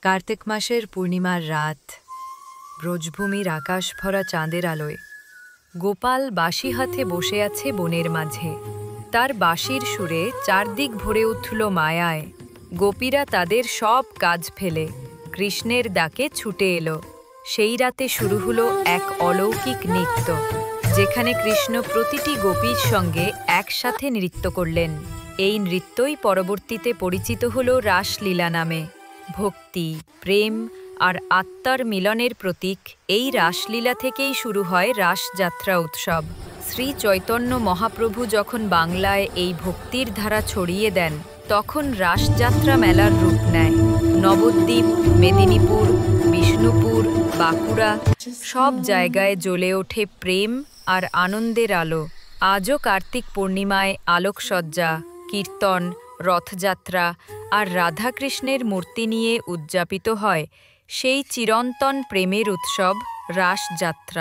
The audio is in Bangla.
কার্তিক মাসের পূর্ণিমার রাত, ব্রজভূমির আকাশ ভরা চাঁদের আলোয় গোপাল বাঁশি হাতে বসে আছে বনের মাঝে। তার বাঁশির সুরে চারদিক ভরে উঠল মায়ায়। গোপীরা তাদের সব কাজ ফেলে কৃষ্ণের ডাকে ছুটে এলো। সেই রাতে শুরু হলো এক অলৌকিক নৃত্য, যেখানে কৃষ্ণ প্রতিটি গোপীর সঙ্গে একসাথে নৃত্য করলেন। এই নৃত্যই পরবর্তীতে পরিচিত হল রাসলীলা নামে। ভক্তি, প্রেম আর আত্মার মিলনের প্রতীক এই রাসলীলা থেকেই শুরু হয় রাসযাত্রা উৎসব। শ্রী চৈতন্য মহাপ্রভু যখন বাংলায় এই ভক্তির ধারা ছড়িয়ে দেন, তখন রাসযাত্রা মেলার রূপ নেয়। নবদ্বীপ, মেদিনীপুর, বিষ্ণুপুর, বাঁকুড়া সব জায়গায় জ্বলে ওঠে প্রেম আর আনন্দের আলো। আজও কার্তিক পূর্ণিমায় আলোকসজ্জা, কীর্তন, রথযাত্রা আর রাধাকৃষ্ণের মূর্তি নিয়ে উদযাপিত হয় সেই চিরন্তন প্রেমের উৎসব রাসযাত্রা।